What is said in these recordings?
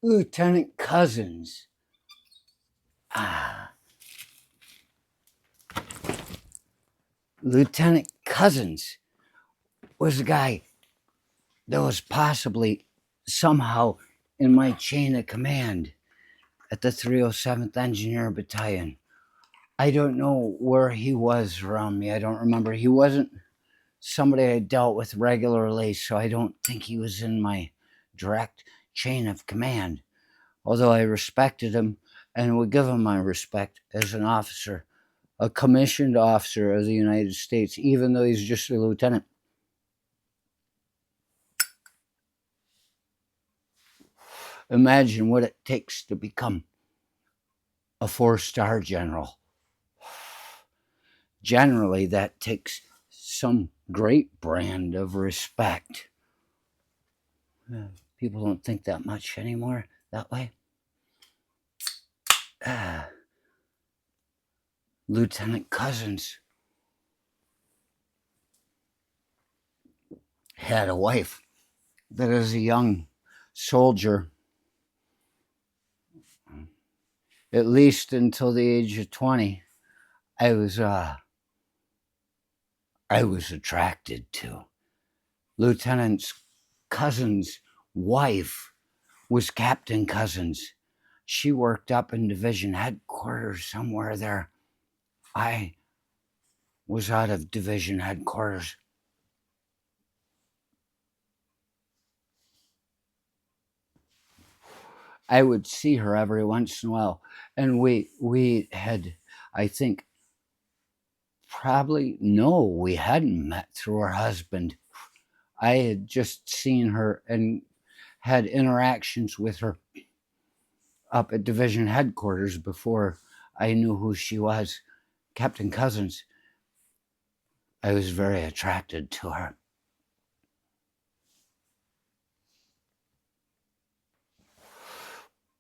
Lieutenant Cozzens. Ah, Lieutenant Cozzens was a guy that was possibly somehow in my chain of command at the 307th Engineer Battalion. I don't know where he was around me. I don't remember. He wasn't somebody I dealt with regularly, so I don't think he was in my direct chain of command. Although I respected him and would give him my respect as an officer, a commissioned officer of the United States, even though he's just a lieutenant. Imagine what it takes to become a 4-star general. Generally, that takes some great brand of respect. People don't think that much anymore that way. Lieutenant Cozzens had a wife that as a young soldier, at least until the age of 20, I was attracted to. Lieutenant Cozzens' wife was Captain Cozzens. She worked up in division headquarters somewhere there. I was out of division headquarters. I would see her every once in a while, and we had, I think, we hadn't met through her husband. I had just seen her and had interactions with her up at division headquarters before I knew who she was. Captain Cozzens. I was very attracted to her.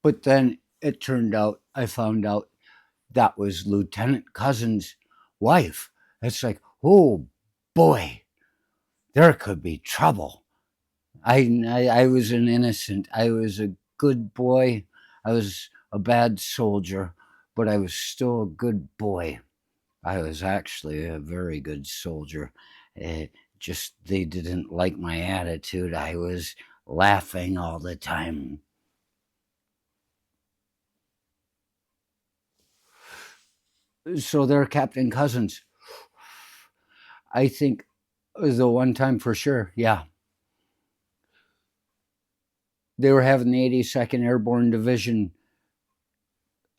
But then it turned out, I found out that was Lieutenant Cozzens' wife. It's like, oh boy, there could be trouble. I was an innocent. I was a good boy. I was a bad soldier, but I was still a good boy. I was actually a very good soldier. Just they didn't like my attitude. I was laughing all the time. So they're Captain Cozzens. I think the one time for sure, yeah. They were having the 82nd Airborne Division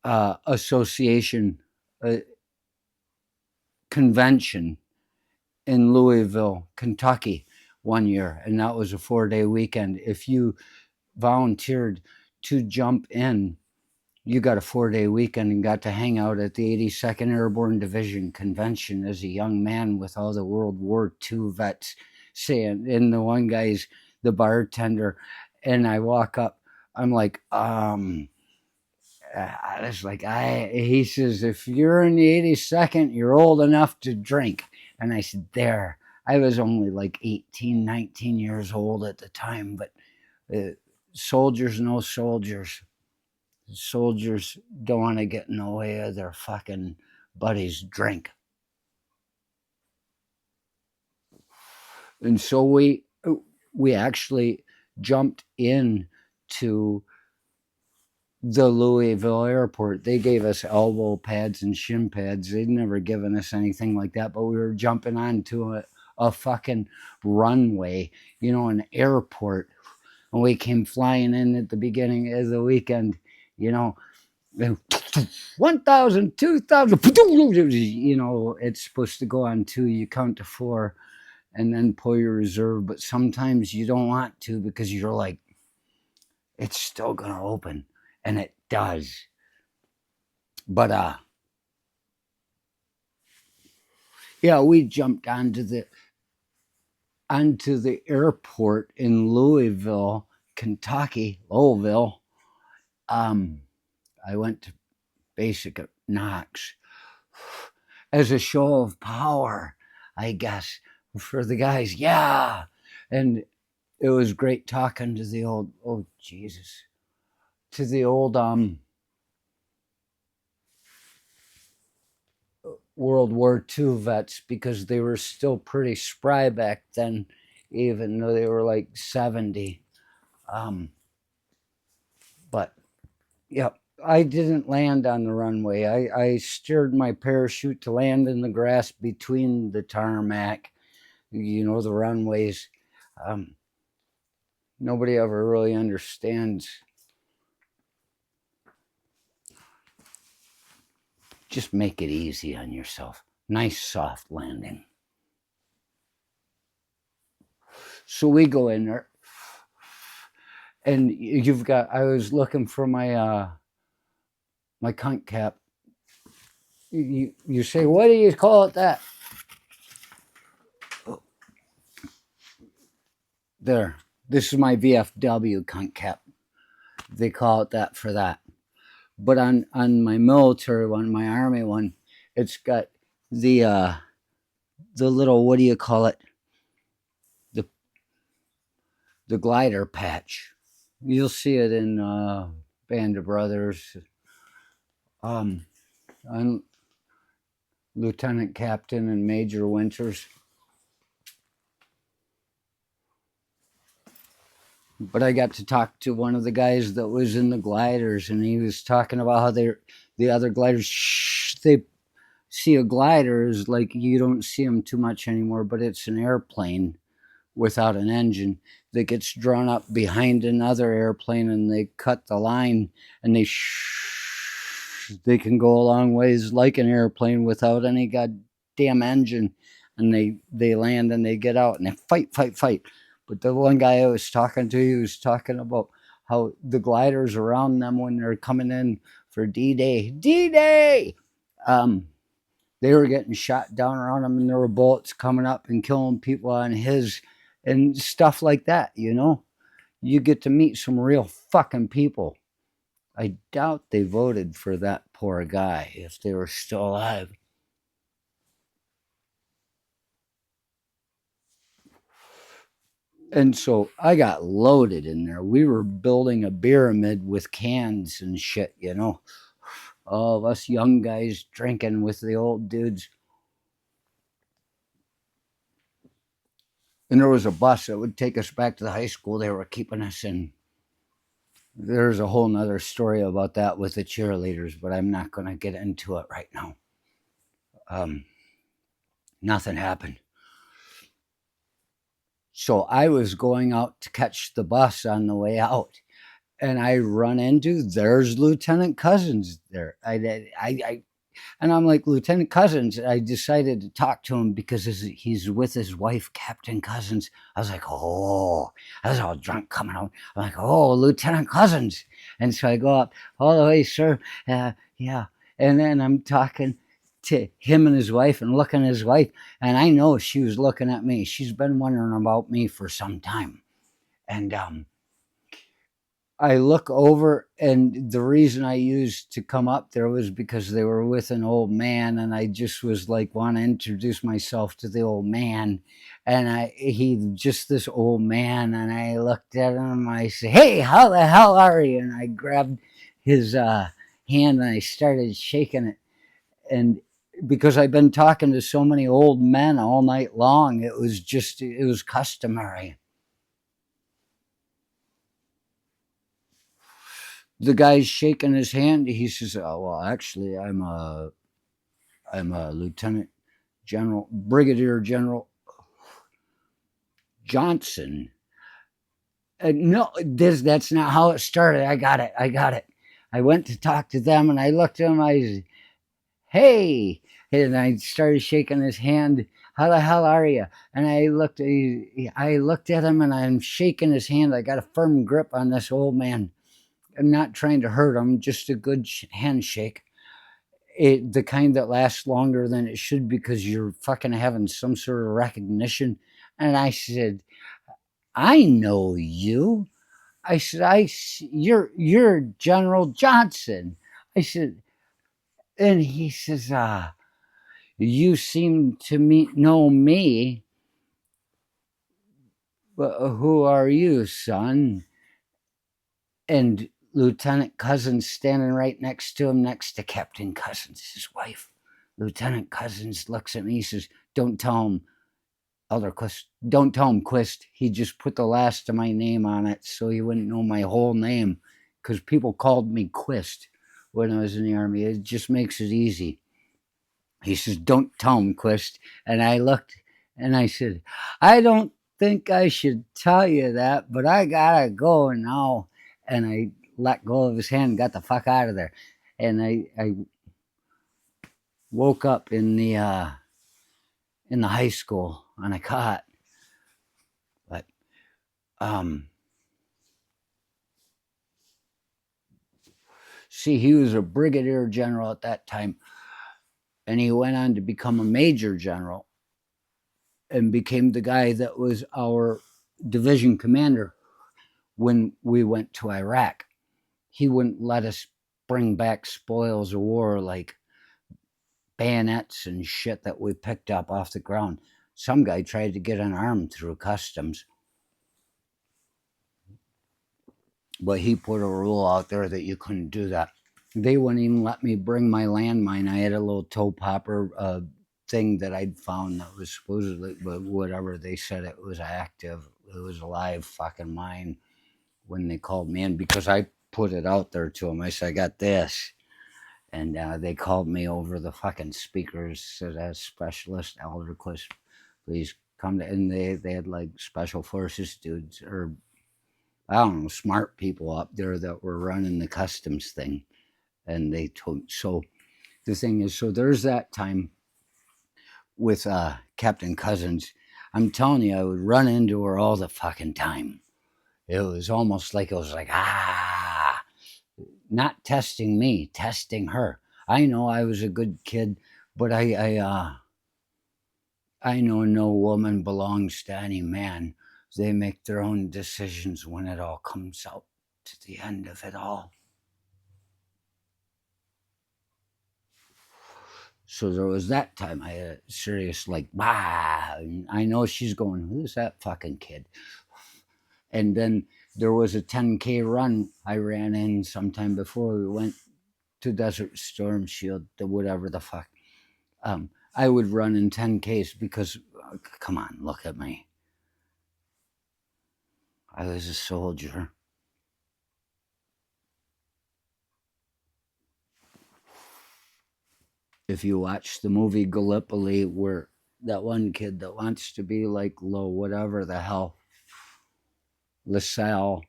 Association convention in Louisville, Kentucky one year, and that was a 4-day weekend. If you volunteered to jump in, you got a 4-day weekend and got to hang out at the 82nd Airborne Division convention as a young man with all the World War II vets saying, and the one guy's the bartender, and I walk up, I'm like, he says, if you're in the 82nd, you're old enough to drink. And I said, there. I was only like 18, 19 years old at the time, but soldiers know soldiers. Soldiers don't want to get in the way of their fucking buddies' drink. And so we actually jumped in to the Louisville airport. They gave us elbow pads and shin pads. They'd never given us anything like that, but we were jumping onto a fucking runway, an airport. And we came flying in at the beginning of the weekend, 1,000, 2,000, it's supposed to go on 2. You count to 4 and then pull your reserve. But sometimes you don't want to because you're like, it's still going to open. And it does. But yeah, we jumped onto the airport in Louisville, Kentucky, Louisville. I went to basic at Knox as a show of power, I guess, for the guys. Yeah. And it was great talking to the old, oh, Jesus. to the old World War II vets because they were still pretty spry back then, even though they were like 70. But yeah, I didn't land on the runway. I steered my parachute to land in the grass between the tarmac, the runways. Nobody ever really understands. Just make it easy on yourself. Nice soft landing. So we go in there, and I was looking for my my cunt cap. You say, what do you call it that? There. This is my VFW cunt cap. They call it that for that. But on my military one, my army one, it's got the little, what do you call it? The glider patch. You'll see it in Band of Brothers. I'm Lieutenant Captain and Major Winters. But I got to talk to one of the guys that was in the gliders, and he was talking about how the other gliders, they see a glider is like you don't see them too much anymore, but it's an airplane without an engine that gets drawn up behind another airplane, and they cut the line, and they can go a long ways like an airplane without any goddamn engine, and they land and they get out and they fight. But the one guy I was talking to, he was talking about how the gliders around them when they're coming in for D-Day, they were getting shot down around them, and there were bullets coming up and killing people on his and stuff like that, You get to meet some real fucking people. I doubt they voted for that poor guy if they were still alive. And so I got loaded in there. We were building a pyramid with cans and shit, All of us young guys drinking with the old dudes. And there was a bus that would take us back to the high school they were keeping us in. There's a whole nother story about that with the cheerleaders, but I'm not going to get into it right now. Nothing happened. So I was going out to catch the bus on the way out, and I run into, there's Lieutenant Cozzens there. And I'm like, Lieutenant Cozzens. I decided to talk to him because he's with his wife, Captain Cozzens. I was like, oh, I was all drunk coming out. I'm like, oh, Lieutenant Cozzens. And so I go up, all the way, sir. Yeah. And then I'm talking to him and his wife and looking at his wife. And I know she was looking at me. She's been wondering about me for some time. And I look over, and the reason I used to come up there was because they were with an old man, and I just was like, want to introduce myself to the old man. And he just this old man, and I looked at him, and I said, hey, how the hell are you? And I grabbed his hand and I started shaking it. And because I've been talking to so many old men all night long, it was customary. The guy's shaking his hand. He says, oh, well, actually, I'm a Lieutenant General, Brigadier General Johnson. No, that's not how it started. I got it. I went to talk to them, and I looked at him. I said, hey. And I started shaking his hand. How the hell are you? And I looked at him, and I'm shaking his hand. I got a firm grip on this old man. I'm not trying to hurt him, just a good handshake. The kind that lasts longer than it should because you're fucking having some sort of recognition. And I said, I know you. I said, you're General Johnson. I said, and he says, you seem to know me, but who are you, son? And Lieutenant Cozzens standing right next to him, next to Captain Cozzens, his wife. Lieutenant Cozzens looks at me, he says, don't tell him, Elder Quist, don't tell him Quist. He just put the last of my name on it so he wouldn't know my whole name, because people called me Quist when I was in the Army. It just makes it easy. He says, don't tell him Quist. And I looked and I said, I don't think I should tell you that, but I gotta go now. And I let go of his hand and got the fuck out of there. And I woke up in the high school on a cot. But see, he was a brigadier general at that time, and he went on to become a major general and became the guy that was our division commander when we went to Iraq. He wouldn't let us bring back spoils of war like bayonets and shit that we picked up off the ground. Some guy tried to get an arm through customs, but he put a rule out there that you couldn't do that. They wouldn't even let me bring my landmine. I had a little toe popper thing that I'd found that was supposedly, but whatever, they said it was active. It was a live fucking mine when they called me in, because I put it out there to them. I said, I got this. And they called me over the fucking speakers, said, as specialist, Elder Quist, please come to, and they had like special forces dudes, or I don't know, smart people up there that were running the customs thing. And they told, so the thing is, so there's that time with Captain Cozzens. I'm telling you, I would run into her all the fucking time. It was almost like it was like, not testing me, testing her. I know I was a good kid, but I know no woman belongs to any man. They make their own decisions when it all comes out to the end of it all. So there was that time I had a serious like, and I know she's going, who's that fucking kid? And then there was a 10K run I ran in sometime before we went to Desert Storm Shield, to whatever the fuck. I would run in 10Ks because, come on, look at me. I was a soldier. If you watch the movie Gallipoli, where that one kid that wants to be like whatever the hell, LaSalle,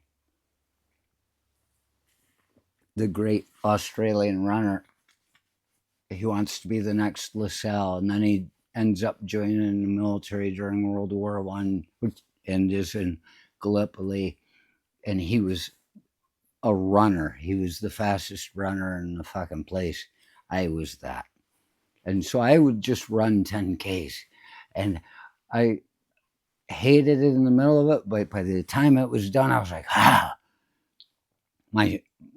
the great Australian runner, he wants to be the next LaSalle, and then he ends up joining the military during World War I, and is in Gallipoli, and he was a runner. He was the fastest runner in the fucking place. I was that. And so I would just run 10Ks. And I hated it in the middle of it, but by the time it was done, I was like,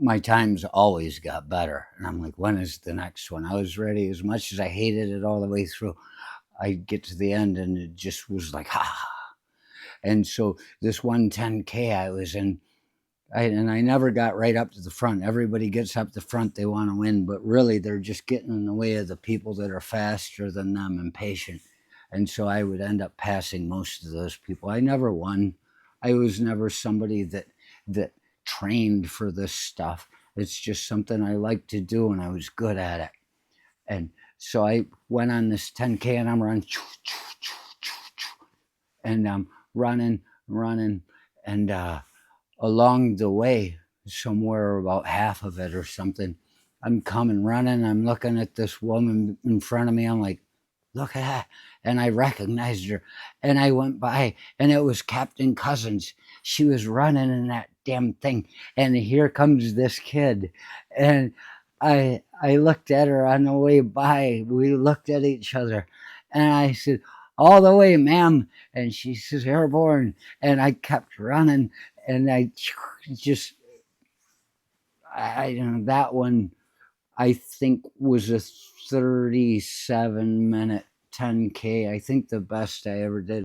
my times always got better. And I'm like, when is the next one? I was ready. As much as I hated it all the way through, I'd get to the end and it just was like, And so this one 10K I was in, and I never got right up to the front. Everybody gets up the front, they want to win, but really they're just getting in the way of the people that are faster than them and patient. And so I would end up passing most of those people. I never won. I was never somebody that trained for this stuff. It's just something I liked to do, and I was good at it. And so I went on this 10K, and I'm running, and I'm running, and along the way, somewhere about half of it or something, I'm coming running. I'm looking at this woman in front of me. I'm like, look at that. And I recognized her. And I went by, and it was Captain Cozzens. She was running in that damn thing. And here comes this kid. And I looked at her on the way by. We looked at each other. And I said, all the way, ma'am. And she says, airborne. And I kept running. And I just, that one, I think, was a 37-minute 10K. I think the best I ever did.